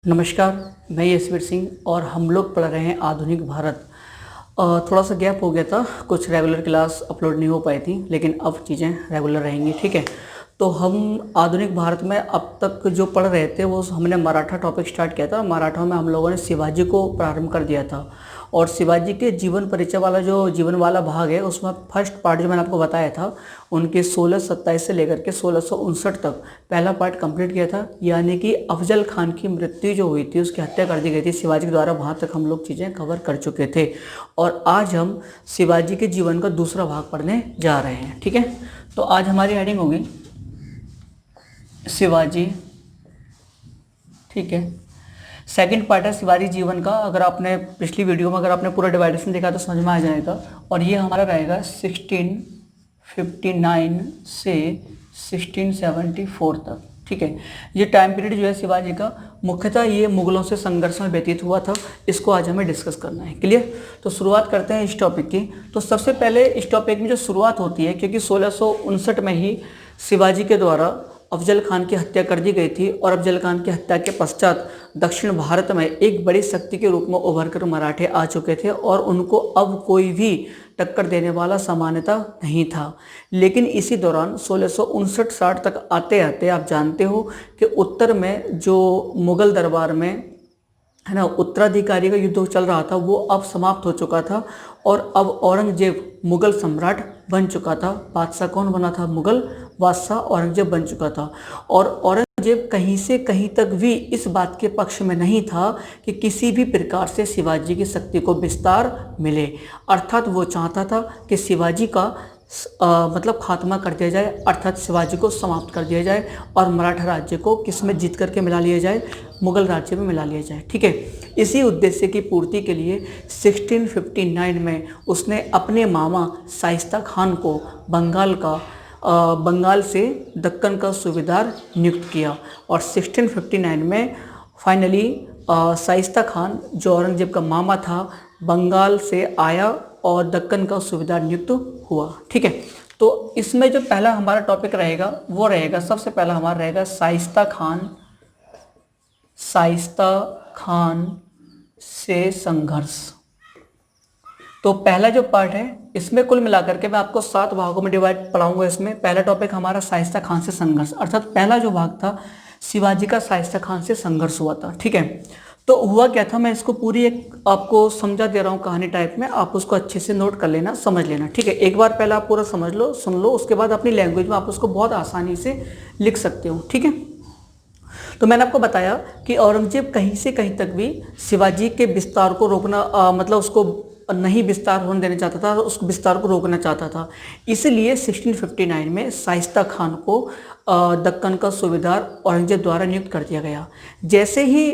नमस्कार। मैं यशवीर सिंह और हम लोग पढ़ रहे हैं आधुनिक भारत। थोड़ा सा गैप हो गया था, कुछ रेगुलर क्लास अपलोड नहीं हो पाई थी, लेकिन अब चीज़ें रेगुलर रहेंगी। ठीक है, तो हम आधुनिक भारत में अब तक जो पढ़ रहे थे वो हमने मराठा टॉपिक स्टार्ट किया था। मराठा में हम लोगों ने शिवाजी को प्रारंभ कर दिया था और शिवाजी के जीवन परिचय वाला जो जीवन वाला भाग है उसमें फर्स्ट पार्ट जो मैंने आपको बताया था उनके 1627 से लेकर के 1659 तक पहला पार्ट कंप्लीट किया था। यानी कि अफजल खान की मृत्यु जो हुई थी, उसकी हत्या कर दी गई थी शिवाजी के द्वारा, वहाँ तक हम लोग चीज़ें कवर कर चुके थे। और आज हम शिवाजी के जीवन का दूसरा भाग पढ़ने जा रहे हैं। ठीक है, तो आज हमारी हेडिंग होगी शिवाजी। ठीक है, सेकंड पार्ट है शिवाजी जीवन का। अगर आपने पिछली वीडियो में अगर आपने पूरा डिवाइडेशन देखा तो समझ में आ जाएगा। और ये हमारा रहेगा 1659 से 1674 तक। ठीक है, ये टाइम पीरियड जो है शिवाजी का मुख्यतः ये मुगलों से संघर्ष में व्यतीत हुआ था। इसको आज हमें डिस्कस करना है। क्लियर? तो शुरुआत करते हैं इस टॉपिक की। तो सबसे पहले इस टॉपिक में जो शुरुआत होती है, क्योंकि 1659 में ही शिवाजी के द्वारा अफजल खान की हत्या कर दी गई थी और अफजल खान की हत्या के पश्चात दक्षिण भारत में एक बड़ी शक्ति के रूप में उभर कर मराठे आ चुके थे और उनको अब कोई भी टक्कर देने वाला सामान्यता नहीं था। लेकिन इसी दौरान 1659-60 तक आते आते आप जानते हो कि उत्तर में जो मुगल दरबार में है ना उत्तराधिकारी का युद्ध चल रहा था वो अब समाप्त हो चुका था और अब औरंगजेब मुगल सम्राट बन चुका था। बादशाह कौन बना था? मुगल बादशाह औरंगजेब बन चुका था। और औरंगजेब कहीं से कहीं तक भी इस बात के पक्ष में नहीं था कि किसी भी प्रकार से शिवाजी की शक्ति को विस्तार मिले। अर्थात वो चाहता था कि शिवाजी का मतलब खात्मा कर दिया जाए, अर्थात शिवाजी को समाप्त कर दिया जाए और मराठा राज्य को किस में जीत करके मिला लिया जाए? मुगल राज्य में मिला लिया जाए। ठीक है, इसी उद्देश्य की पूर्ति के लिए 1659 में उसने अपने मामा शाइस्ता खान को बंगाल से दक्कन का सूबेदार नियुक्त किया और 1659 में फाइनली शाइस्ता खान जो औरंगजेब का मामा था बंगाल से आया और दक्कन का सूबेदार नियुक्त हुआ। ठीक है, तो इसमें जो पहला हमारा टॉपिक रहेगा वो रहेगा, सबसे पहला हमारा रहेगा शाइस्ता खान से संघर्ष। तो पहला जो पार्ट है इसमें कुल मिलाकर के मैं आपको 7 भागों में डिवाइड पढ़ाऊंगा। इसमें पहला टॉपिक हमारा शाइस्ता खान से संघर्ष, अर्थात पहला जो भाग था शिवाजी का शाइस्ता खान से संघर्ष हुआ था। ठीक है, तो हुआ क्या था, मैं इसको पूरी एक आपको समझा दे रहा हूँ कहानी टाइप में, आप उसको अच्छे से नोट कर लेना, समझ लेना। ठीक है, एक बार पहले आप पूरा समझ लो, सुन लो, उसके बाद अपनी लैंग्वेज में आप उसको बहुत आसानी से लिख सकते हो। ठीक है, तो मैंने आपको बताया कि औरंगजेब कहीं से कहीं तक भी शिवाजी के विस्तार को रोकना मतलब उसको नहीं विस्तार होने देना चाहता था, उस विस्तार को रोकना चाहता था। इसलिए 1659 में शाइस्ता खान को दक्कन का सूबेदार औरंगजेब द्वारा नियुक्त कर दिया गया। जैसे ही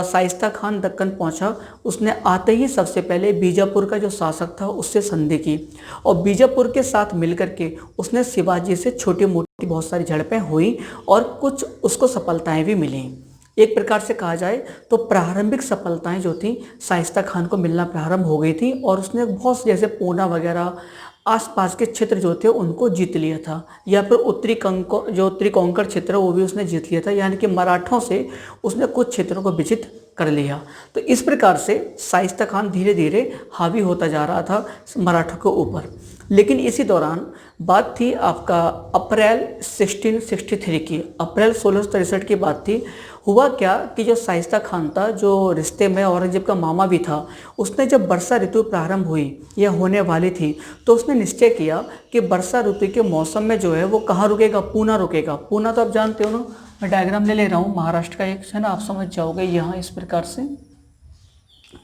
शाइस्ता खान दक्कन पहुंचा, उसने आते ही सबसे पहले बीजापुर का जो शासक था उससे संधि की और बीजापुर के साथ मिलकर के उसने शिवाजी से छोटी मोटी बहुत सारी झड़पें हुई और कुछ उसको सफलताएं भी मिली। एक प्रकार से कहा जाए तो प्रारंभिक सफलताएं जो थी शाइस्ता खान को मिलना प्रारंभ हो गई थी और उसने बहुत जैसे पूना वगैरह आसपास के क्षेत्र जो थे उनको जीत लिया था, या फिर उत्तरी कोंकण क्षेत्र वो भी उसने जीत लिया था। यानी कि मराठों से उसने कुछ क्षेत्रों को विजित कर लिया। तो इस प्रकार से शाइस्ता खान धीरे धीरे हावी होता जा रहा था मराठों के ऊपर। लेकिन इसी दौरान बात थी आपका अप्रैल 1663 की, अप्रैल 1663 की बात थी। हुआ क्या कि जो शाइस्ता खान था, जो रिश्ते में औरंगजेब का मामा भी था, उसने जब वर्षा ऋतु प्रारंभ हुई या होने वाली थी तो उसने निश्चय किया कि वर्षा ऋतु के मौसम में जो है वो कहाँ रुकेगा? पूना रुकेगा। पूना तो आप जानते हो ना, मैं डायग्राम ले रहा हूँ, महाराष्ट्र का एक है ना, आप समझ जाओगे यहाँ इस प्रकार से।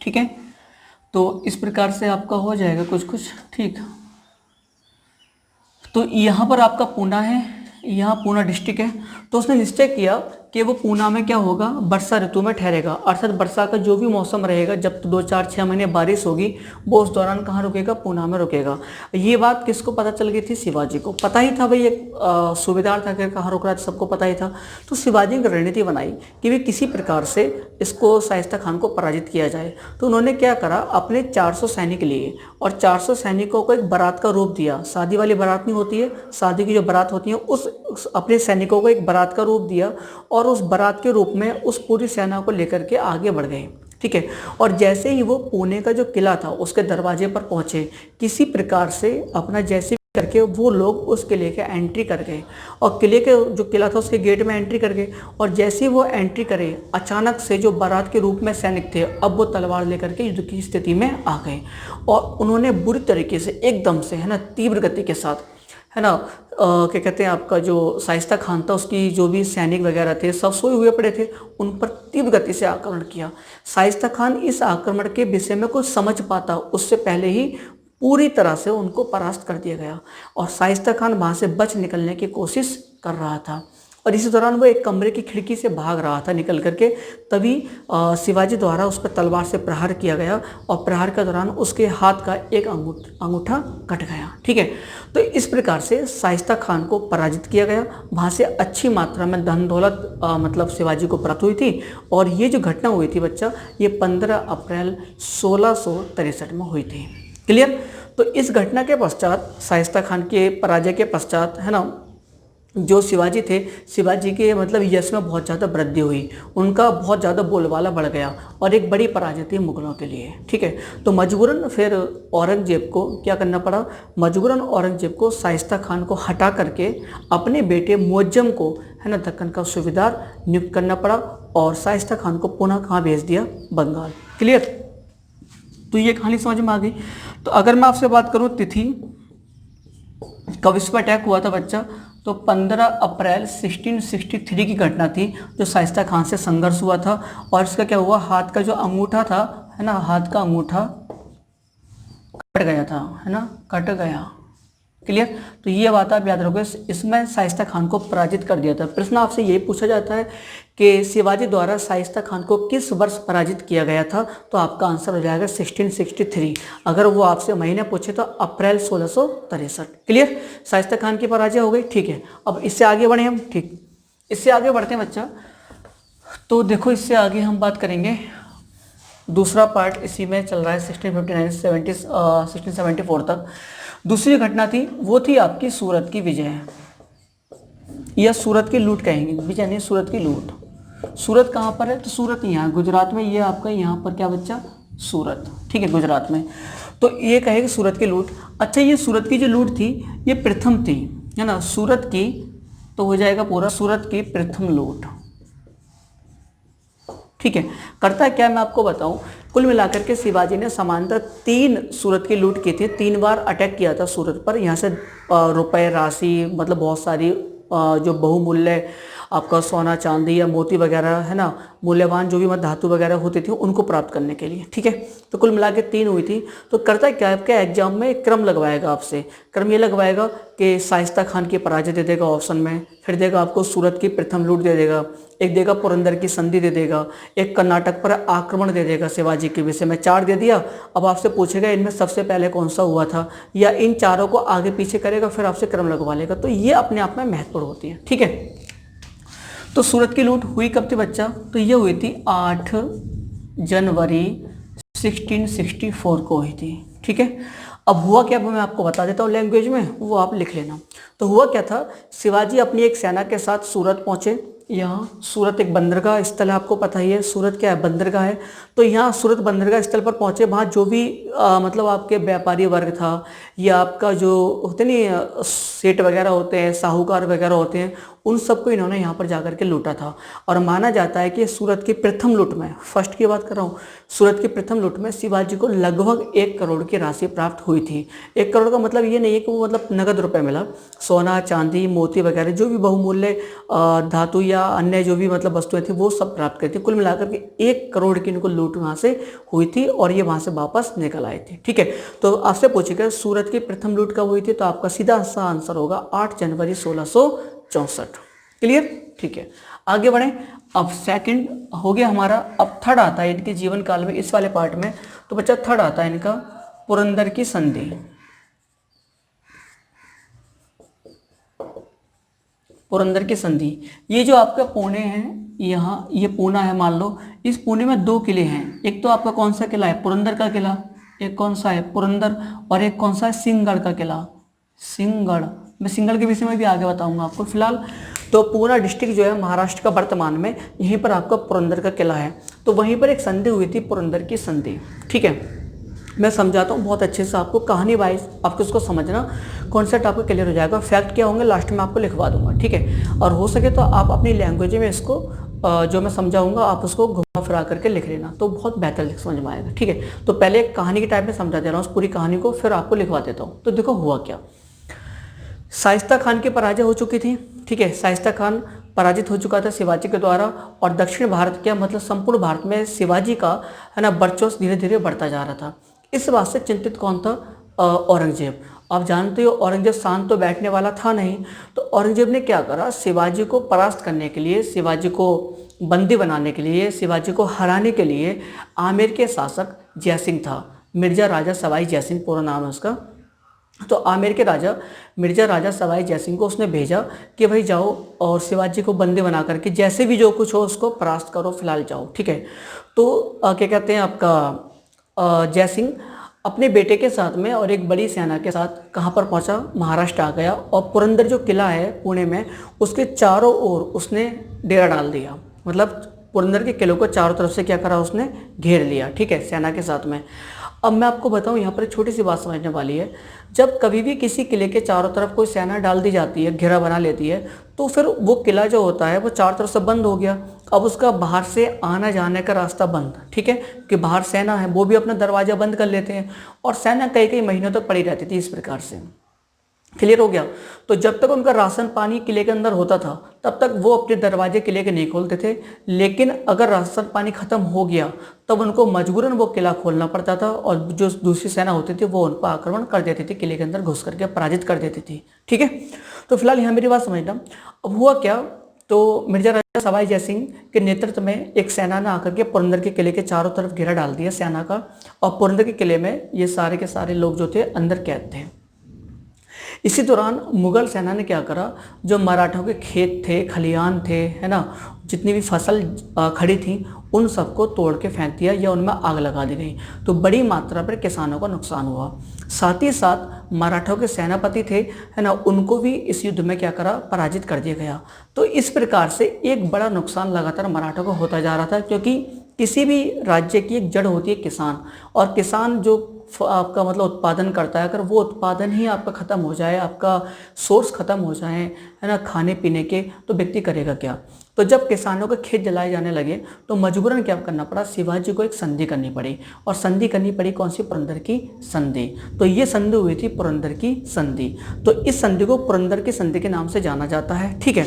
ठीक है, तो इस प्रकार से आपका हो जाएगा कुछ। ठीक, तो यहाँ पर आपका पूना है, यहाँ पूना डिस्ट्रिक्ट है। तो उसने निश्चय किया कि वो पूना में क्या होगा? वर्षा ऋतु में ठहरेगा, अर्थात वर्षा का जो भी मौसम रहेगा, जब 2-4-6 महीने बारिश होगी वो उस दौरान कहाँ रुकेगा? पूना में रुकेगा। ये बात किसको पता चल गई थी? शिवाजी को पता ही था भाई, एक सूबेदार था कि कहाँ रुक रहा था, सबको पता ही था। तो शिवाजी ने रणनीति बनाई कि वे किसी प्रकार से इसको शाइस्ता खान को पराजित किया जाए। तो उन्होंने क्या करा, अपने 400 सैनिक लिए और 400 सैनिकों को एक बारात का रूप दिया। शादी वाली बारात नहीं होती है, शादी की जो बारात होती है उस अपने सैनिकों को एक बारात का रूप दिया और और उस बारात के रूप में उस पूरी सेना को लेकर के आगे बढ़ गए। ठीक है, और जैसे ही वो पुणे का जो किला था उसके दरवाजे पर पहुंचे, किसी प्रकार से अपना जैसे भी करके वो लोग उस किले के एंट्री कर गए और किले के जो किला था उसके गेट में एंट्री कर गए। और जैसे ही वो एंट्री करे, अचानक से जो बारात के रूप में सैनिक थे अब वो तलवार लेकर के युद्ध की स्थिति में आ गए और उन्होंने बुरी तरीके से एकदम से, है ना, तीव्र गति के साथ, है ना, क्या कहते हैं, आपका जो शाइस्ता खान था उसकी जो भी सैनिक वगैरह थे सब सोए हुए पड़े थे, उन पर तीव्र गति से आक्रमण किया। शाइस्ता खान इस आक्रमण के विषय में कुछ समझ पाता उससे पहले ही पूरी तरह से उनको परास्त कर दिया गया और शाइस्ता खान वहाँ से बच निकलने की कोशिश कर रहा था। और इसी दौरान वो एक कमरे की खिड़की से भाग रहा था निकल करके, तभी शिवाजी द्वारा उस पर तलवार से प्रहार किया गया और प्रहार के दौरान उसके हाथ का एक अंगूठा कट गया। ठीक है, तो इस प्रकार से शाइस्ता खान को पराजित किया गया। वहाँ से अच्छी मात्रा में धन दौलत मतलब शिवाजी को प्राप्त हुई थी। और ये जो घटना हुई थी बच्चा, ये 15 अप्रैल 1663 में हुई थी। क्लियर। तो इस घटना के पश्चात, शाइस्ता खान के पराजय के पश्चात, है ना, जो शिवाजी थे, शिवाजी के मतलब यश में बहुत ज़्यादा वृद्धि हुई, उनका बहुत ज़्यादा बोलबाला बढ़ गया और एक बड़ी पराजय थी मुगलों के लिए। ठीक है, तो मजबूरन फिर औरंगजेब को क्या करना पड़ा, मजबूरन औरंगजेब को शाइस्ता खान को हटा करके अपने बेटे मुअज्जम को, है ना, दक्कन का सूबेदार नियुक्त करना पड़ा और शाइस्ता खान को पुनः कहाँ भेज दिया, बंगाल। क्लियर। तो ये कहानी समझ में आ गई। तो अगर मैं आपसे बात करूँ तिथि कब इस पर अटैक हुआ था बच्चा, तो 15 अप्रैल 1663 की घटना थी जो शाइस्ता खान से संघर्ष हुआ था। और इसका क्या हुआ, हाथ का जो अंगूठा था, है ना, हाथ का अंगूठा कट गया था, है ना, कट गया। क्लियर। तो ये बात आप याद रखोगे, इसमें शाइस्ता खान को पराजित कर दिया था। प्रश्न आपसे यही पूछा जाता है कि शिवाजी द्वारा शाइस्ता खान को किस वर्ष पराजित किया गया था, तो आपका आंसर हो जाएगा 1663। अगर वो आपसे महीने पूछे तो अप्रैल 1663। क्लियर। शाइस्ता खान की पराजय हो गई। ठीक है, अब इससे आगे बढ़े हम। ठीक, इससे आगे बढ़ते हैं बच्चा। तो देखो, इससे आगे हम बात करेंगे, दूसरा पार्ट इसी में चल रहा है 1674 तक। दूसरी घटना थी वो थी आपकी सूरत की विजय, या सूरत की लूट कहेंगे, विजय नहीं, सूरत की लूट। सूरत कहाँ पर है, तो सूरत यहाँ गुजरात में, ये आपका यहाँ पर क्या बच्चा, सूरत। ठीक है, गुजरात में। तो ये कहेगा सूरत की लूट। अच्छा, ये सूरत की जो लूट थी ये प्रथम थी, है ना, सूरत की, तो हो जाएगा पूरा सूरत की प्रथम लूट। ठीक है, करता क्या मैं आपको बताऊं, कुल मिलाकर के शिवाजी ने समांतर 3 सूरत की लूट की थी, 3 बार अटैक किया था सूरत पर। यहाँ से रुपए राशि, मतलब बहुत सारी जो बहुमूल्य आपका सोना चांदी या मोती वगैरह, है ना, मूल्यवान जो भी मत धातु वगैरह होती थी उनको प्राप्त करने के लिए। ठीक है, तो कुल मिला के 3 हुई थी। तो करता क्या, आपके एग्जाम में एक क्रम लगवाएगा आपसे। क्रम ये लगवाएगा कि शाइस्ता खान की पराजय दे देगा ऑप्शन में, फिर देगा आपको सूरत की प्रथम लूट दे देगा, एक देगा पुरंदर की संधि दे देगा, एक कर्नाटक पर आक्रमण दे देगा शिवाजी के विषय में। 4 दे दिया। अब आपसे पूछेगा इनमें सबसे पहले कौन सा हुआ था, या इन चारों को आगे पीछे करेगा, फिर आपसे क्रम लगवा लेगा। तो ये अपने आप में महत्वपूर्ण होती है। ठीक है, तो सूरत की लूट हुई कब थी बच्चा, तो ये हुई थी 8 जनवरी 1664 को हुई थी। ठीक है, अब हुआ क्या मैं आपको बता देता हूँ लैंग्वेज में, वो आप लिख लेना। तो हुआ क्या था, शिवाजी अपनी एक सेना के साथ सूरत पहुंचे। यहाँ सूरत एक बंदरगाह स्थल है, आपको पता ही है सूरत क्या है, बंदरगाह है। तो यहाँ सूरत बंदरगाह स्थल पर पहुंचे। वहाँ जो भी मतलब आपके व्यापारी वर्ग था, या आपका जो होते नहीं सेठ वगैरह होते हैं, साहूकार वगैरह होते हैं, उन सबको इन्होंने यहाँ पर जाकर के लूटा था। और माना जाता है कि सूरत की प्रथम लूट में, फर्स्ट की बात कर रहा हूँ, सूरत की प्रथम लूट में शिवाजी को लगभग 1 करोड़ की राशि प्राप्त हुई थी। 1 करोड़ का मतलब ये नहीं है कि वो मतलब नगद रुपए मिला, सोना चांदी मोती वगैरह जो भी बहुमूल्य धातु या अन्य जो भी मतलब वस्तुएं थी वो सब प्राप्त करी थी। कुल मिलाकर के 1 करोड़ की इनको लूट वहाँ से हुई थी और ये वहाँ से वापस निकल आए थे। ठीक है, तो आपसे पूछेगा सूरत की प्रथम लूट कब हुई थी, तो आपका सीधा सा आंसर होगा 8 जनवरी 1664। क्लियर। ठीक है, आगे बढ़ें। अब सेकंड हो गया हमारा, अब थर्ड आता है इनके जीवन काल में, इस वाले पार्ट में। तो बच्चा थर्ड आता है इनका पुरंदर की संधि। पुरंदर की संधि, ये जो आपका पुणे है, यहाँ ये पूना है मान लो, इस पुणे में 2 किले हैं। एक तो आपका कौन सा किला है, पुरंदर का किला, एक कौन सा है पुरंदर, और एक कौन सा है सिंहगढ़ का किला, सिंहगढ़। मैं सिंहगढ़ के विषय में भी आगे बताऊंगा आपको। फिलहाल तो पूना डिस्ट्रिक्ट जो है महाराष्ट्र का वर्तमान में, यहीं पर आपका पुरंदर का किला है। तो वहीं पर एक संधि हुई थी, पुरंदर की संधि। ठीक है, मैं समझाता हूँ बहुत अच्छे से आपको, कहानी वाइज आपको इसको समझना, कॉन्सेप्ट आपको क्लियर हो जाएगा। फैक्ट क्या होंगे लास्ट में आपको लिखवा दूंगा। ठीक है, और हो सके तो आप अपनी लैंग्वेज में इसको जो मैं समझाऊंगा आप उसको घुमा फिरा करके लिख लेना, तो बहुत बेहतर समझ में आएगा। ठीक है, तो पहले एक कहानी के टाइप में समझा दे रहा हूँ उस पूरी कहानी को, फिर आपको लिखवा देता हूँ। तो देखो हुआ क्या, शाइस्ता खान की पराजय हो चुकी थी। ठीक है, शाइस्ता खान पराजित हो चुका था शिवाजी के द्वारा, और दक्षिण भारत क्या मतलब संपूर्ण भारत में शिवाजी का है ना वर्चस्व धीरे धीरे बढ़ता जा रहा था। इस बात से चिंतित कौन था? औरंगजेब। आप जानते हो औरंगजेब शांत तो बैठने वाला था नहीं, तो औरंगजेब ने क्या करा, शिवाजी को परास्त करने के लिए, शिवाजी को बंदी बनाने के लिए, शिवाजी को हराने के लिए आमेर के शासक जयसिंह था, मिर्जा राजा सवाई जयसिंह पूरा नाम है उसका। तो आमेर के राजा मिर्जा राजा सवाई जयसिंह को उसने भेजा कि भाई जाओ और शिवाजी को बंदी बना करके जैसे भी जो कुछ हो उसको परास्त करो, फिलहाल जाओ। ठीक है, तो क्या कहते हैं आपका जयसिंह अपने बेटे के साथ में और एक बड़ी सेना के साथ कहाँ पर पहुँचा, महाराष्ट्र आ गया, और पुरंदर जो किला है पुणे में, उसके चारों ओर उसने डेरा डाल दिया। मतलब पुरंदर के किले को चारों तरफ से क्या करा, उसने घेर लिया। ठीक है, सेना के साथ में। अब मैं आपको बताऊं, यहाँ पर एक छोटी सी बात समझने वाली है। जब कभी भी किसी किले के चारों तरफ कोई सेना डाल दी जाती है, घेरा बना लेती है, तो फिर वो किला जो होता है वो चारों तरफ से बंद हो गया। अब उसका बाहर से आना जाने का रास्ता बंद। ठीक है, कि बाहर सेना है वो भी अपना दरवाजा बंद कर लेते हैं, और सेना कई कई महीनों तक पड़ी रहती थी इस प्रकार से। क्लियर हो गया? तो जब तक उनका राशन पानी किले के अंदर होता था तब तक वो अपने दरवाजे किले के नहीं खोलते थे, लेकिन अगर राशन पानी खत्म हो गया तब उनको मजबूरन वो किला खोलना पड़ता था, और जो दूसरी सेना होती थी वो उन पर आक्रमण कर देती थी, किले के अंदर घुस करके पराजित कर देती थी। ठीक है, तो फिलहाल यहाँ मेरी बात समझना। अब हुआ क्या, तो मिर्जा राजा सवाई जयसिंह के नेतृत्व में एक सेना ने आकर के पुरंदर के किले के चारों तरफ घेरा डाल दिया सेना का, और पुरंदर के किले में ये सारे के सारे लोग जो थे अंदर कैद थे। इसी दौरान मुगल सेना ने क्या करा, जो मराठों के खेत थे, खलियान थे, है ना, जितनी भी फसल खड़ी थी उन सबको तोड़ के फेंक दिया या उनमें आग लगा दी गई। तो बड़ी मात्रा पर किसानों का नुकसान हुआ। साथ ही साथ मराठों के सेनापति थे, है ना, उनको भी इस युद्ध में क्या करा, पराजित कर दिया गया। तो इस प्रकार से एक बड़ा नुकसान लगातार मराठों को होता जा रहा था, क्योंकि किसी भी राज्य की एक जड़ होती है किसान, और किसान जो आपका मतलब उत्पादन करता है, अगर वो उत्पादन ही आपका ख़त्म हो जाए, आपका सोर्स ख़त्म हो जाए, है ना, खाने पीने के, तो व्यक्ति करेगा क्या? तो जब किसानों के खेत जलाए जाने लगे तो मजबूरन क्या करना पड़ा, शिवाजी को एक संधि करनी पड़ी, और संधि करनी पड़ी कौन सी? पुरंदर की संधि। तो ये संधि हुई थी पुरंदर की संधि। तो इस संधि को पुरंदर की संधि के नाम से जाना जाता है। ठीक है,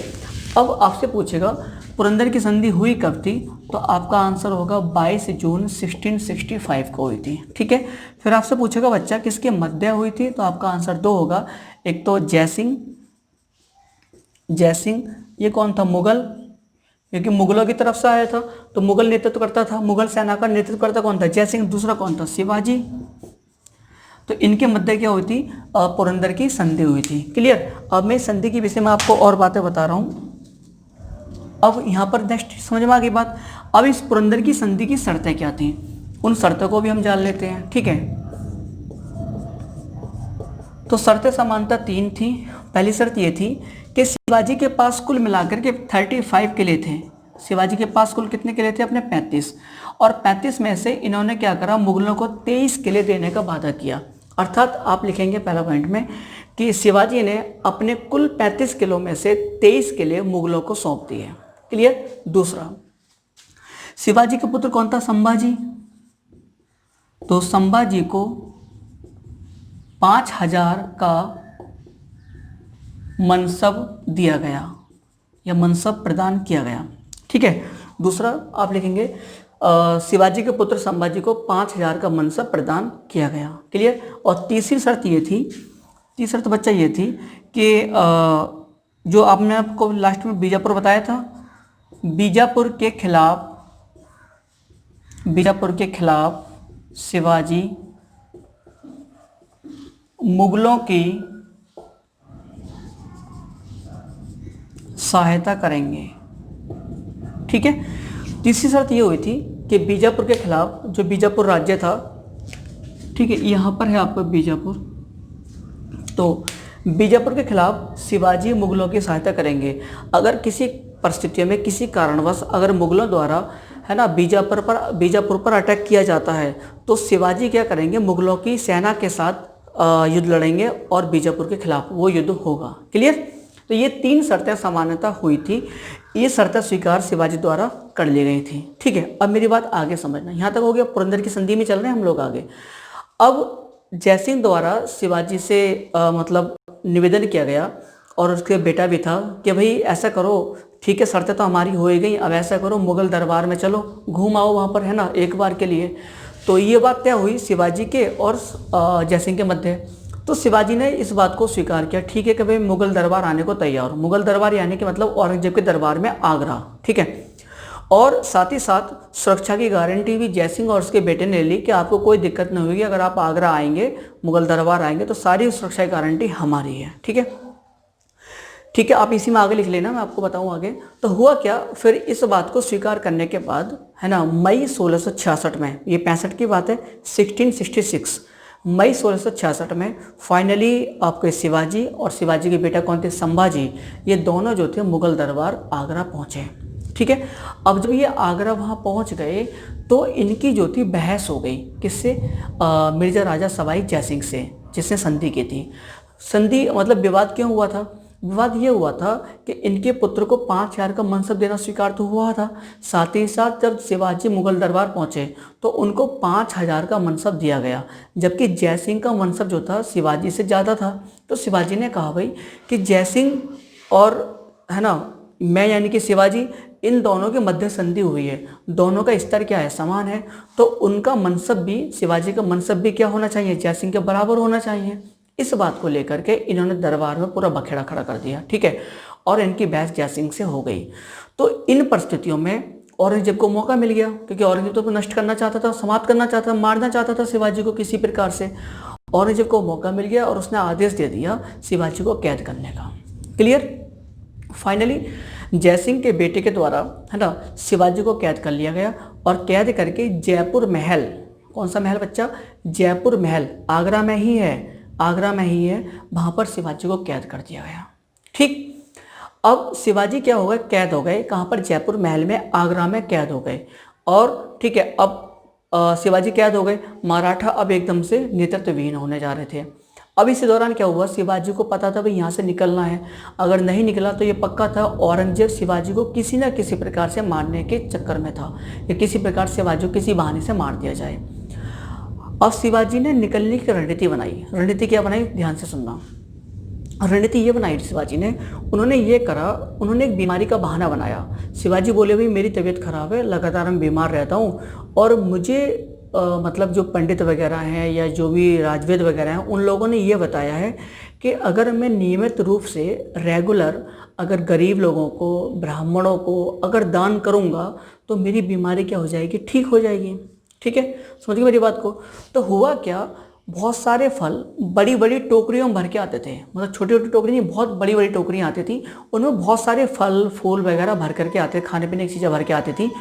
अब आपसे पूछेगा पुरंदर की संधि हुई कब थी, तो आपका आंसर होगा 22 जून 1665 को हुई थी। ठीक है, फिर आपसे पूछेगा बच्चा किसके मध्य हुई थी, तो आपका आंसर दो होगा। एक तो जयसिंह ये कौन था? मुगल, क्योंकि मुगलों की तरफ से आया था, तो मुगल नेतृत्व करता था, मुगल सेना का नेतृत्व करता कौन था? जयसिंह। दूसरा कौन था? शिवाजी। तो इनके मध्य क्या हुई थी? पुरंदर की संधि हुई थी। क्लियर? अब मैं संधि के विषय में आपको और बातें बता रहा हूँ। अब यहाँ पर नेक्स्ट समझ में आ गई बात। अब इस पुरंदर की संधि की शर्तें क्या थी, उन शर्तों को भी हम जान लेते हैं। ठीक है, तो शर्तें समानता 3 थी। पहली शर्त ये थी कि शिवाजी के पास कुल मिलाकर के 35 किले थे। शिवाजी के पास कुल कितने किले थे? अपने 35, और 35 में से इन्होंने क्या करा, मुगलों को 23 किले देने का वादा किया। अर्थात आप लिखेंगे पहला पॉइंट में कि शिवाजी ने अपने कुल 35 किलों में से 23 किले मुगलों को सौंप दिए। क्लियर? दूसरा, शिवाजी का पुत्र कौन था? संभाजी। तो संभाजी को 5000 का मनसब दिया गया या मनसब प्रदान किया गया। ठीक है, दूसरा आप लिखेंगे शिवाजी के पुत्र संभाजी को 5000 का मनसब प्रदान किया गया। क्लियर? और तीसरी शर्त ये थी, तीसरी शर्त बच्चा ये थी कि जो आपने आपको लास्ट में बीजापुर बताया था, बीजापुर के खिलाफ शिवाजी मुगलों की सहायता करेंगे। ठीक है, तीसरी शर्त ये हुई थी कि बीजापुर के खिलाफ, जो बीजापुर राज्य था, ठीक है, यहाँ पर है आपका बीजापुर, तो बीजापुर के खिलाफ शिवाजी मुगलों की सहायता करेंगे। अगर किसी परिस्थितियों में किसी कारणवश अगर मुगलों द्वारा है ना बीजापुर पर अटैक किया जाता है तो शिवाजी क्या करेंगे, मुगलों की सेना के साथ युद्ध लड़ेंगे और बीजापुर के खिलाफ वो युद्ध होगा। क्लियर। तो ये 3 शर्तें सामान्यतः हुई थी, ये शर्तें स्वीकार शिवाजी द्वारा कर ली गई थी। ठीक है, अब मेरी बात आगे समझना। यहाँ तक हो गया, पुरंदर की संधि में चल रहे हैं हम लोग आगे। अब जयसिंह द्वारा शिवाजी से मतलब निवेदन किया गया और उसके बेटा भी था कि भाई ऐसा करो, ठीक है शर्तें तो हमारी हो ही गई, अब ऐसा करो मुगल दरबार में चलो, घूम आओ वहाँ पर, है ना, एक बार के लिए। तो ये बात तय हुई शिवाजी के और जयसिंह के मध्य। तो शिवाजी ने इस बात को स्वीकार किया, ठीक है कि भाई मुगल दरबार आने को तैयार हो। मुगल दरबार यानी कि मतलब औरंगजेब के दरबार में आगरा। ठीक है, और साथ ही साथ सुरक्षा की गारंटी भी जयसिंह और उसके बेटे ने ली कि आपको कोई दिक्कत नहीं होगी, अगर आप आगरा आएंगे, मुगल दरबार आएंगे तो सारी सुरक्षा की गारंटी हमारी है। ठीक है, ठीक है, आप इसी में आगे लिख लेना, मैं आपको बताऊं आगे। तो हुआ क्या, फिर इस बात को स्वीकार करने के बाद, है ना, मई 1666 में, ये 65 की बात है, 1666 मई 1666 में फाइनली आपके शिवाजी और शिवाजी के बेटा कौन थे, संभाजी, ये दोनों जो थे मुगल दरबार आगरा पहुँचे। ठीक है, अब जब ये आगरा वहाँ पहुँच गए तो इनकी जो थी बहस हो गई, किससे, मिर्जा राजा सवाई जयसिंह से, जिसने संधि की थी। संधि मतलब विवाद क्यों हुआ था, विवाद ये हुआ था कि इनके पुत्र को 5000 का मनसब देना स्वीकार तो हुआ था, साथ ही साथ जब शिवाजी मुगल दरबार पहुंचे तो उनको 5000 का मनसब दिया गया, जबकि जयसिंह का मनसब जो था शिवाजी से ज़्यादा था। तो शिवाजी ने कहा भाई कि जयसिंह और, है ना, मैं यानी कि शिवाजी, इन दोनों के मध्य संधि हुई है, दोनों का स्तर क्या है, समान है, तो उनका मनसब भी, शिवाजी का मनसब भी क्या होना चाहिए, जयसिंह के बराबर होना चाहिए। इस बात को लेकर के इन्होंने दरबार में पूरा बखेड़ा खड़ा कर दिया। ठीक है, और इनकी बहस जयसिंह से हो गई। तो इन परिस्थितियों में औरंगजेब को मौका मिल गया, क्योंकि औरंगजेब तो नष्ट करना चाहता था, समाप्त करना चाहता था, मारना चाहता था शिवाजी को किसी प्रकार से। औरंगजेब को मौका मिल गया और उसने आदेश दे दिया शिवाजी को कैद करने का। क्लियर। फाइनली जयसिंह के बेटे के द्वारा, है ना, शिवाजी को कैद कर लिया गया और कैद करके जयपुर महल, कौन सा महल बच्चा, जयपुर महल, आगरा में ही है, आगरा में ही है, वहाँ पर शिवाजी को कैद कर दिया गया। ठीक, अब शिवाजी क्या हो गए, कैद हो गए, कहाँ पर, जयपुर महल में, आगरा में कैद हो गए। और ठीक है, अब शिवाजी कैद हो गए, मराठा अब एकदम से नेतृत्वहीन होने जा रहे थे। अब इस दौरान क्या हुआ, शिवाजी को पता था भाई यहाँ से निकलना है, अगर नहीं निकला तो ये पक्का था औरंगजेब शिवाजी को किसी न किसी प्रकार से मारने के चक्कर में था, या किसी प्रकार शिवाजी को किसी बहाने से मार दिया जाए। अब शिवाजी ने निकलने की रणनीति बनाई। रणनीति क्या बनाई, ध्यान से सुनना। रणनीति ये बनाई शिवाजी ने, उन्होंने ये करा, उन्होंने एक बीमारी का बहाना बनाया। शिवाजी बोले भाई मेरी तबीयत खराब है, लगातार मैं बीमार रहता हूँ और मुझे मतलब जो पंडित वगैरह हैं या जो भी राजवेद वगैरह हैं उन लोगों ने ये बताया है कि अगर मैं नियमित रूप से रेगुलर अगर गरीब लोगों को, ब्राह्मणों को अगर दान करूँगा तो मेरी बीमारी क्या हो जाएगी, ठीक हो जाएगी। ठीक है, समझिए मेरी बात को। तो हुआ क्या, बहुत सारे फल बड़ी बड़ी टोकरियों में भर के आते थे, मतलब छोटी छोटी टोकरी नहीं, बहुत बड़ी बड़ी टोकरियाँ आती थी, उनमें बहुत सारे फल फूल वगैरह भर करके आते, खाने पीने की चीज़ें भर के आती थी।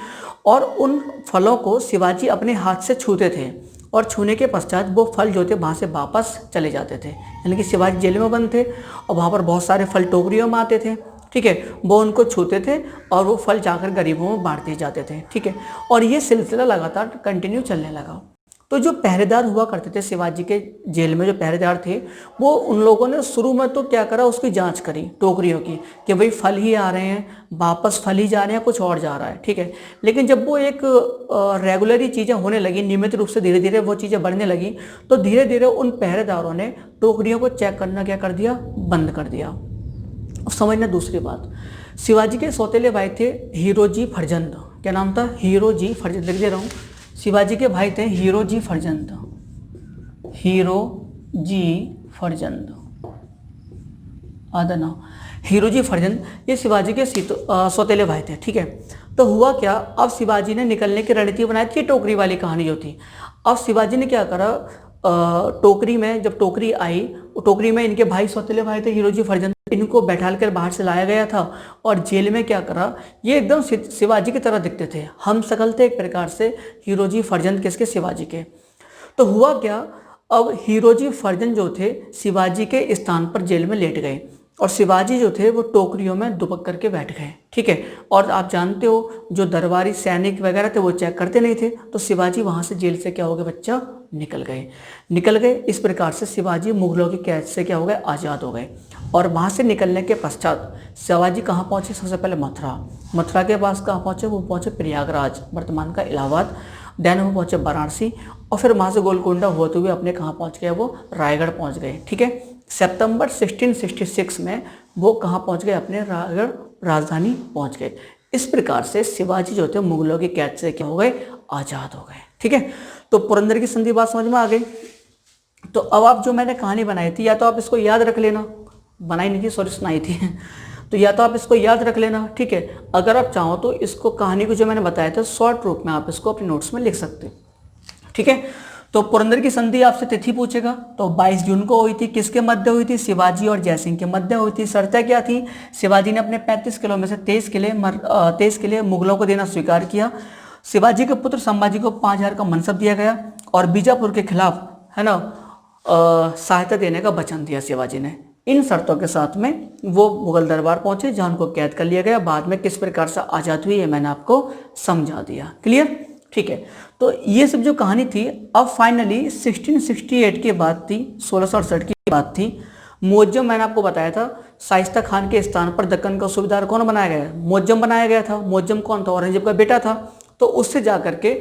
और उन फलों को शिवाजी अपने हाथ से छूते थे और छूने के पश्चात वो फल जो थे वहाँ से वापस चले जाते थे। यानी कि शिवाजी जेल में बंद थे और वहाँ पर बहुत सारे फल टोकरियों में आते थे। ठीक है, वो उनको छूते थे और वो फल जाकर गरीबों में बांटते जाते थे। ठीक है, और ये सिलसिला लगातार कंटिन्यू चलने लगा। तो जो पहरेदार हुआ करते थे शिवाजी के जेल में, जो पहरेदार थे, वो उन लोगों ने शुरू में तो क्या करा, उसकी जांच करी टोकरियों की कि भाई फल ही आ रहे हैं, वापस फल ही जा रहे हैं, कुछ और जा रहा है। ठीक है, लेकिन जब वो एक रेगुलरी चीज़ें होने लगी, नियमित रूप से धीरे धीरे वो चीज़ें बढ़ने लगी, तो धीरे धीरे उन पहरेदारों ने टोकरियों को चेक करना क्या कर दिया, बंद कर दिया। अब समझना दूसरी बात, शिवाजी के सौतेले भाई थे हीरोजी फर्जंद। क्या नाम था, हीरोजी फर्जंद, लिख दे रहा हूँ। शिवाजी के भाई थे हीरोजी फर्जंद, हीरोजी फर्जंद, आदना, हीरोजी फर्जंद, ये शिवाजी के सौतेले भाई थे। ठीक है, तो हुआ क्या, अब शिवाजी ने निकलने की रणनीति बनाई थी, टोकरी वाली कहानी जो थी। अब शिवाजी ने क्या करा, टोकरी में जब टोकरी आई, टोकरी में इनके भाई सौतेले भाई थे हीरोजी फर्जंद, इनको बैठाल कर बाहर से लाया गया था और जेल में क्या करा, ये एकदम शिवाजी की तरह दिखते थे, हम शकल थे एक प्रकार से हीरोजी फर्जंद किसके, शिवाजी के। तो हुआ क्या, अब हीरोजी फर्जन जो थे शिवाजी के स्थान पर जेल में लेट गए और शिवाजी जो थे वो टोकरियों में दुबक करके बैठ गए। ठीक है, और आप जानते हो जो दरबारी सैनिक वगैरह थे वो चेक करते नहीं थे, तो शिवाजी वहां से जेल से क्या हो गए बच्चा, निकल गए। इस प्रकार से शिवाजी मुगलों की कैद से क्या हो गए, आज़ाद हो गए। और वहां से निकलने के पश्चात शिवाजी कहाँ पहुंचे, सबसे पहले मथुरा के पास कहाँ पहुंचे, वो पहुंचे प्रयागराज, वर्तमान का इलाहाबाद। देन वो पहुंचे वाराणसी और फिर वहां से गोलकोंडा होते हुए अपने कहाँ पहुंच गए, वो रायगढ़ पहुंच गए। ठीक है, सितंबर 1666 में वो कहाँ पहुंच गए, अपने रायगढ़ राजधानी पहुंच गए। इस प्रकार से शिवाजी जो थे मुगलों की कैद से क्या हो गए, आज़ाद हो गए। ठीक है, तो पुरंदर की संधि बात समझ में आ गई। तो अब आप जो मैंने कहानी बनाई थी, या तो आप इसको याद रख लेना, बनाई नहीं थी सॉरी सुनाई थी तो या तो आप इसको याद रख लेना। ठीक है, अगर आप चाहो तो इसको कहानी को जो मैंने बताया था शॉर्ट रूप में आप इसको अपने नोट्स में लिख सकते हैं। ठीक है, तो पुरंदर की संधि आपसे तिथि पूछेगा, तो 22 जून को हुई थी। किसके मध्य हुई थी, शिवाजी और जयसिंह के मध्य हुई थी। शर्तें क्या थी, शिवाजी ने अपने 35 किलो में से 23 किले मुगलों को देना स्वीकार किया। शिवाजी के पुत्र संभाजी को 5000 का मनसब दिया गया और बीजापुर के खिलाफ है ना सहायता देने का वचन दिया शिवाजी ने। इन शर्तों के साथ में वो मुगल दरबार पहुंचे जहां उनको कैद कर लिया गया। बाद में किस प्रकार से आज़ाद हुई ये मैंने आपको समझा दिया। क्लियर, ठीक है। तो ये सब जो कहानी थी, अब फाइनली 1668 की बात थी, 1668 की बात थी। मुअज्जम मैंने आपको बताया था, शाइस्ता खान के स्थान पर दक्कन का सूबेदार कौन बनाया गया, मुअज्जम बनाया गया था। मुअज्जम कौन था, औरंगजेब का बेटा था। तो उससे जाकर के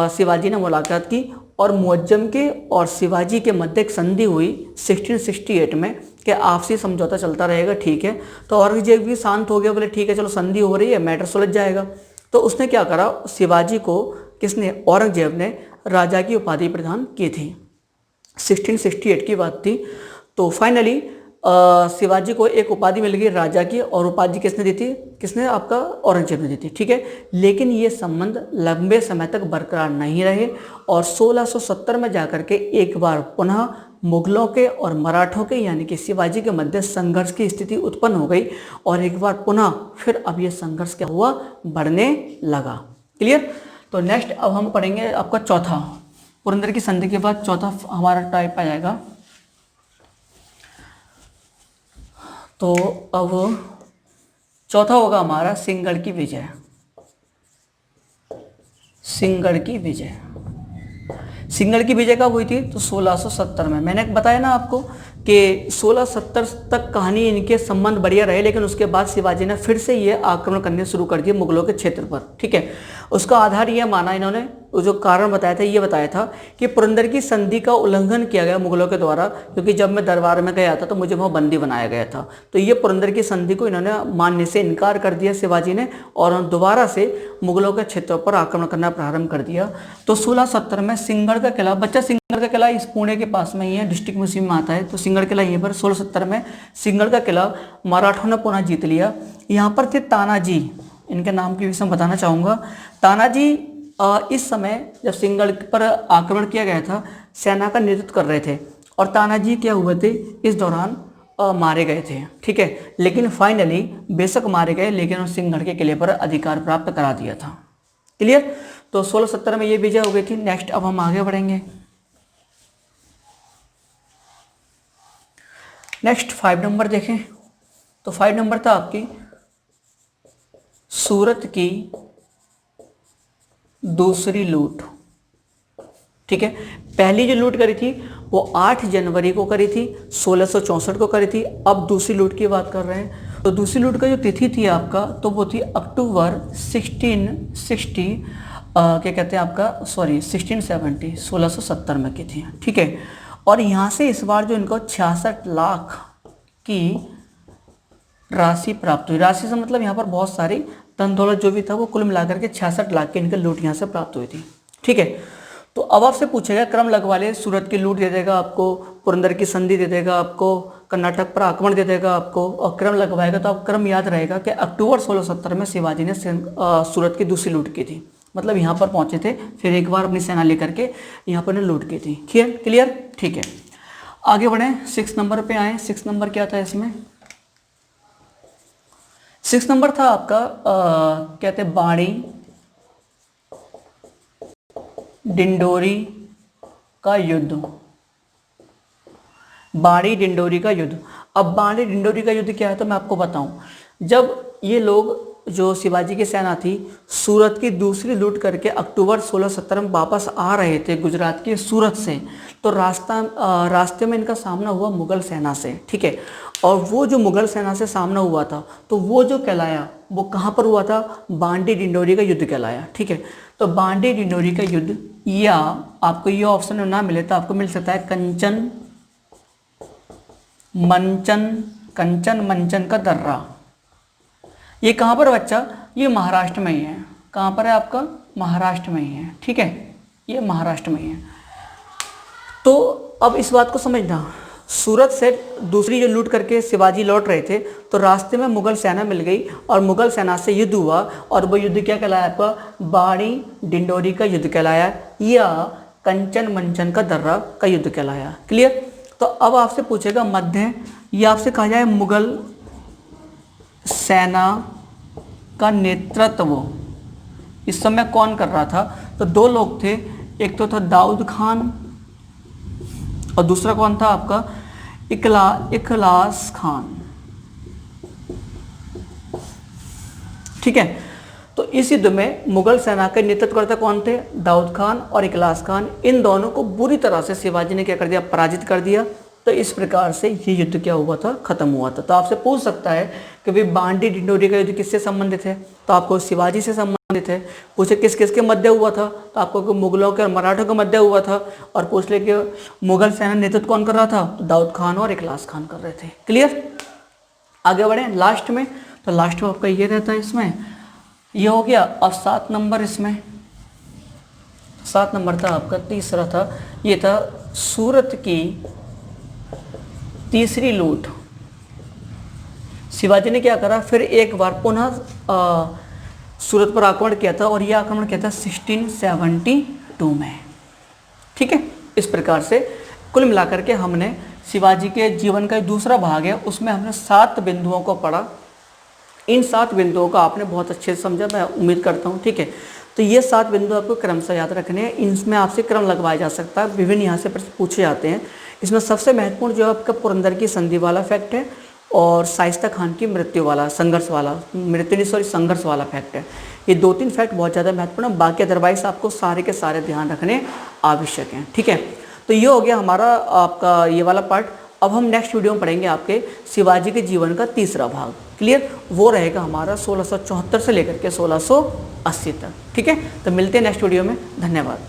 शिवाजी ने मुलाकात की और मुअज्जम के और शिवाजी के मध्य एक संधि हुई 1668 में कि आपसी समझौता चलता रहेगा। ठीक है, तो औरंगजेब भी शांत हो गया, बोले ठीक है चलो संधि हो रही है, मैटर सुलझ जाएगा। तो उसने क्या करा, शिवाजी को किसने, औरंगजेब ने राजा की उपाधि प्रदान की थी। 1668 की बात थी। तो फाइनली शिवाजी को एक उपाधि मिल गई राजा की, और उपाधि किसने दी थी, किसने, आपका औरंगजेब ने दी थी। ठीक है, लेकिन ये संबंध लंबे समय तक बरकरार नहीं रहे और 1670 में जाकर के एक बार पुनः मुगलों के और मराठों के यानी कि शिवाजी के मध्य संघर्ष की स्थिति उत्पन्न हो गई और एक बार पुनः फिर अब ये संघर्ष क्या हुआ, बढ़ने लगा। क्लियर। तो नेक्स्ट अब हम पढ़ेंगे आपका चौथा, पुरंदर की संधि के बाद चौथा हमारा टाइप आ जाएगा। तो अब चौथा होगा हमारा सिंहगढ़ की विजय। सिंहगढ़ की विजय, सिंहगढ़ की विजय कब हुई थी, तो 1670 में। मैंने बताया ना आपको कि 1670 तक कहानी इनके संबंध बढ़िया रहे, लेकिन उसके बाद शिवाजी ने फिर से ये आक्रमण करने शुरू कर दिए मुगलों के क्षेत्र पर। ठीक है, उसका आधार ये माना इन्होंने, जो कारण बताया था ये बताया था कि पुरंदर की संधि का उल्लंघन किया गया मुगलों के द्वारा, क्योंकि जब मैं दरबार में गया था तो मुझे वहाँ बंदी बनाया गया था। तो ये पुरंदर की संधि को इन्होंने मानने से इनकार कर दिया शिवाजी ने, और दोबारा से मुगलों के क्षेत्रों पर आक्रमण करना प्रारंभ कर दिया। तो 1670 में सिंहगढ़ का किला, बच्चा सिंहगढ़ का किला इस पुणे के पास में ही है, डिस्ट्रिक्ट म्यूजियम में आता है। तो सिंहगढ़ किला यहीं पर 1670 में सिंहगढ़ का किला मराठों ने पुनः जीत लिया। यहाँ पर थे तानाजी, इनके नाम के विषय में बताना चाहूँगा। तानाजी इस समय जब सिंहगढ़ पर आक्रमण किया गया था सेना का नेतृत्व कर रहे थे, और तानाजी क्या हुए थे इस दौरान मारे गए थे। ठीक है, लेकिन फाइनली बेशक मारे गए, लेकिन उन्होंने सिंहगढ़ के किले पर अधिकार प्राप्त करा दिया था। क्लियर। तो 1670 में ये विजय हो गई थी। नेक्स्ट अब हम आगे बढ़ेंगे। नेक्स्ट 5 नंबर देखें, तो 5 नंबर था आपकी सूरत की दूसरी लूट। ठीक है, पहली जो लूट करी थी वो 8 जनवरी को करी थी, 1664 को करी थी। अब दूसरी लूट की बात कर रहे हैं। तो दूसरी लूट का जो तिथि थी आपका, तो वो थी अक्टूबर 1660 क्या कहते हैं आपका, सॉरी 1670, 1670 में की थी। ठीक है, और यहाँ से इस बार जो इनको 66 लाख की राशि प्राप्त हुई। राशि से मतलब यहाँ पर बहुत सारी धन दौलत जो भी था वो कुल मिलाकर के 66 लाख की इनके लूट यहाँ से प्राप्त हुई थी। ठीक है, तो अब आपसे पूछेगा क्रम लगवा ले, सूरत की लूट दे देगा आपको, पुरंदर की संधि दे देगा आपको, कर्नाटक पर आक्रमण दे देगा आपको, और क्रम लगवाएगा तो आप क्रम याद रहेगा कि अक्टूबर 1670 में शिवाजी ने सूरत की दूसरी लूट की थी। मतलब यहाँ पर पहुंचे थे, फिर एक बार अपनी सेना लेकर के यहाँ पर लूट की थी। क्लियर। ठीक है, आगे बढ़े, 6 नंबर पे आए। 6 नंबर क्या था इसमें, 6 नंबर था आपका कहते बाणी डिंडोरी का युद्ध। बाड़ी डिंडोरी का युद्ध। अब बाड़ी डिंडोरी का युद्ध क्या है तो मैं आपको बताऊं। जब ये लोग, जो शिवाजी की सेना थी, सूरत की दूसरी लूट करके अक्टूबर 1670 में वापस आ रहे थे गुजरात के सूरत से, तो रास्ते में इनका सामना हुआ मुगल सेना से, ठीक है। और वो जो मुगल सेना से सामना हुआ था, तो वो जो कहलाया, वो कहाँ पर हुआ था, बांडी डिंडोरी का युद्ध कहलाया, ठीक है। तो बांडी डिंडोरी का युद्ध, या आपको ये ऑप्शन में ना मिले तो आपको मिल सकता है कंचन मंचन का दर्रा। ये कहाँ पर बच्चा, ये महाराष्ट्र में ही है। कहाँ पर है आपका, महाराष्ट्र में ही है, ठीक है, ये महाराष्ट्र में ही है। तो अब इस बात को समझना, सूरत से दूसरी जो लूट करके शिवाजी लौट रहे थे, तो रास्ते में मुगल सेना मिल गई और मुगल सेना से युद्ध हुआ, और वो युद्ध क्या कहलाया आपका, बाड़ी डिंडोरी का युद्ध कहलाया, या कंचन मंचन का दर्रा का युद्ध कहलाया। क्लियर। तो अब आपसे पूछेगा मध्य, ये आपसे कहा जाए मुगल सेना का नेतृत्व इस समय कौन कर रहा था, तो दो लोग थे, एक तो था दाऊद खान और दूसरा कौन था आपका, इखलास खान, ठीक है। तो इस युद्ध में मुगल सेना के नेतृत्वकर्ता कौन थे, दाऊद खान और इखलास खान। इन दोनों को बुरी तरह से शिवाजी ने क्या कर दिया, पराजित कर दिया। तो इस प्रकार से ये युद्ध क्या हुआ था, खत्म हुआ था। तो आपसे पूछ सकता है कि भाई बांडी डिंडोरी का युद्ध किससे संबंधित है, तो आपको शिवाजी से संबंधित है। पूछे किस किस के मध्य हुआ था, तो आपको मुगलों के और मराठों के मध्य हुआ था। और पूछ ले कि मुगल सेना नेतृत्व कौन कर रहा था, तो दाऊद खान और इखलास खान कर रहे थे। क्लियर। आगे बढ़े लास्ट में, तो लास्ट में आपका ये रहता है, इसमें ये हो गया। अब 7 नंबर, इसमें 7 नंबर था आपका, तीसरा था, ये था सूरत की तीसरी लूट। शिवाजी ने क्या करा, फिर एक बार पुनः सूरत पर आक्रमण किया था, और यह आक्रमण किया था 1672 में, ठीक है। इस प्रकार से कुल मिलाकर के हमने शिवाजी के जीवन का दूसरा भाग है, उसमें हमने 7 बिंदुओं को पढ़ा। इन 7 बिंदुओं को आपने बहुत अच्छे से समझा, मैं उम्मीद करता हूँ, ठीक है। तो ये 7 बिंदु आपको क्रम से याद रखने हैं, इनमें आपसे क्रम लगवाया जा सकता है, विभिन्न यहाँ से प्रश्न पूछे जाते हैं। इसमें सबसे महत्वपूर्ण जो आपका पुरंदर की संधि वाला फैक्ट है, और शाइस्ता खान की मृत्यु वाला, संघर्ष वाला फैक्ट है। ये 2-3 फैक्ट बहुत ज़्यादा महत्वपूर्ण है, बाकी अदरवाइज आपको सारे के सारे ध्यान रखने आवश्यक हैं, ठीक है। तो ये हो गया हमारा आपका ये वाला पार्ट। अब हम नेक्स्ट वीडियो में पढ़ेंगे आपके शिवाजी के जीवन का तीसरा भाग। क्लियर। वो रहेगा हमारा 1674 से लेकर के 1680 तक, ठीक है। तो मिलते हैं नेक्स्ट वीडियो में। धन्यवाद।